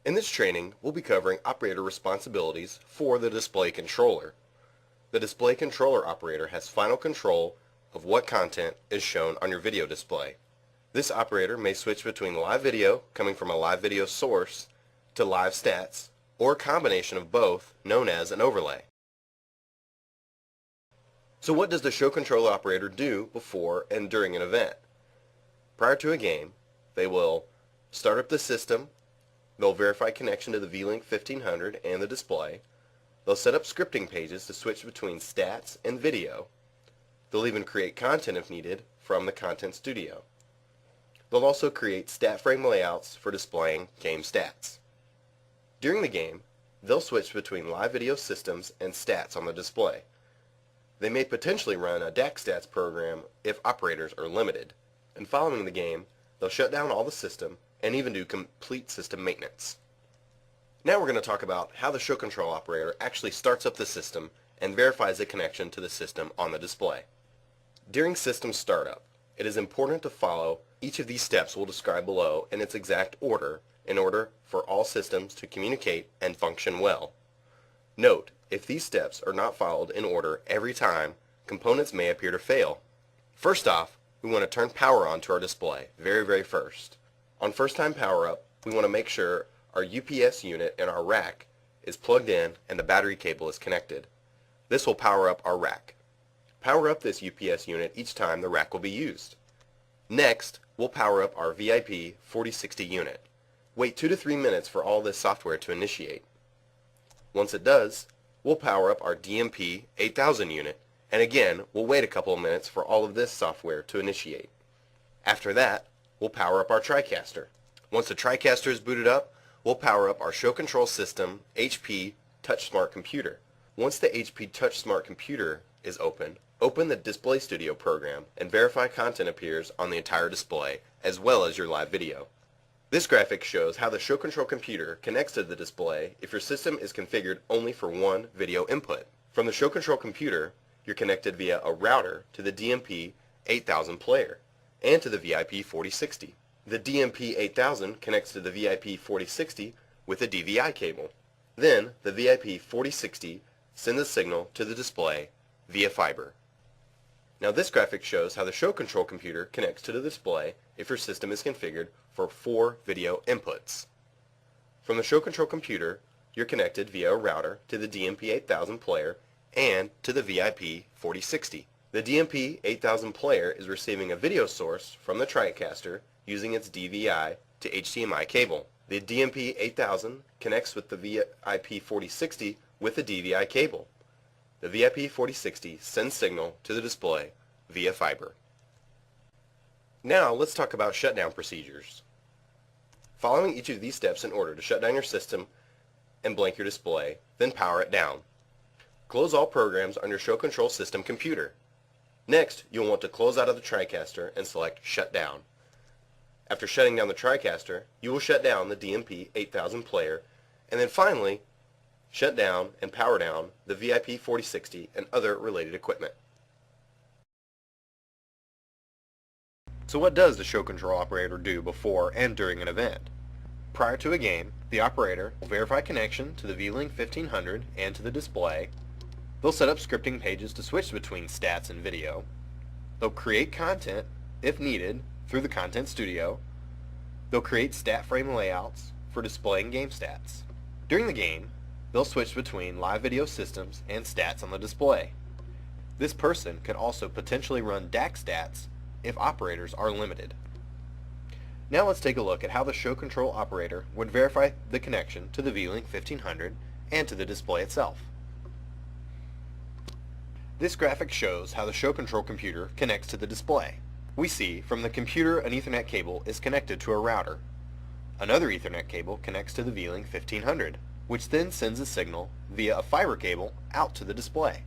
In this training, we'll be covering operator responsibilities for the display controller. The display controller operator has final control of what content is shown on your video display. This operator may switch between live video coming from a live video source to live stats, or a combination of both known as an overlay. So what does the show controller operator do before and during an event? Prior to a game, they will start up the system, they'll verify connection to the VLink 1500 and the display, they'll set up scripting pages to switch between stats and video, they'll even create content if needed from the content studio. They'll also create stat frame layouts for displaying game stats. During the game, they'll switch between live video systems and stats on the display. They may potentially run a Daktronics program if operators are limited. And following the game, they'll shut down all the system and even do complete system maintenance. Now we're going to talk about how the show control operator actually starts up the system and verifies the connection to the system on the display. During system startup, it is important to follow each of these steps we'll describe below in its exact order in order for all systems to communicate and function well. Note, if these steps are not followed in order every time, components may appear to fail. First off, we want to turn power on to our display, very first. On first time power up, we want to make sure our UPS unit in our rack is plugged in and the battery cable is connected. This will power up our rack. Power up this UPS unit each time the rack will be used. Next, we'll power up our VIP 4060 unit. Wait 2 to 3 minutes for all this software to initiate. Once it does, we'll power up our DMP 8000 unit, and again, we'll wait a couple of minutes for all of this software to initiate. After that, we'll power up our TriCaster. Once the TriCaster is booted up, we'll power up our show control system HP Touch Smart Computer. Once the HP Touch Smart Computer is open the Display Studio program and verify content appears on the entire display, as well as your live video. This graphic shows how the show control computer connects to the display if your system is configured only for one video input. From the show control computer, you're connected via a router to the DMP 8000 player and to the VIP 4060. The DMP 8000 connects to the VIP 4060 with a DVI cable. Then the VIP 4060 sends a signal to the display via fiber. Now this graphic shows how the show control computer connects to the display if your system is configured for 4 video inputs. From the show control computer, you're connected via a router to the DMP 8000 player and to the VIP 4060. The DMP 8000 player is receiving a video source from the TriCaster using its DVI to HDMI cable. The DMP 8000 connects with the VIP 4060 with a DVI cable. The VIP 4060 sends signal to the display via fiber. Now let's talk about shutdown procedures. Following each of these steps in order to shut down your system and blank your display, then power it down. Close all programs on your show control system computer. Next, you'll want to close out of the TriCaster and select Shutdown. After shutting down the TriCaster, you will shut down the DMP 8000 player, and then finally shut down and power down the VIP 4060 and other related equipment. So what does the show control operator do before and during an event? Prior to a game, the operator will verify connection to the VLink 1500 and to the display. They'll set up scripting pages to switch between stats and video. They'll create content, if needed, through the content studio. They'll create stat frame layouts for displaying game stats. During the game, they'll switch between live video systems and stats on the display. This person could also potentially run Daktronics if operators are limited. Now let's take a look at how the show control operator would verify the connection to the VLink 1500 and to the display itself. This graphic shows how the show control computer connects to the display. We see from the computer an Ethernet cable is connected to a router. Another Ethernet cable connects to the VLink 1500, which then sends a signal via a fiber cable out to the display.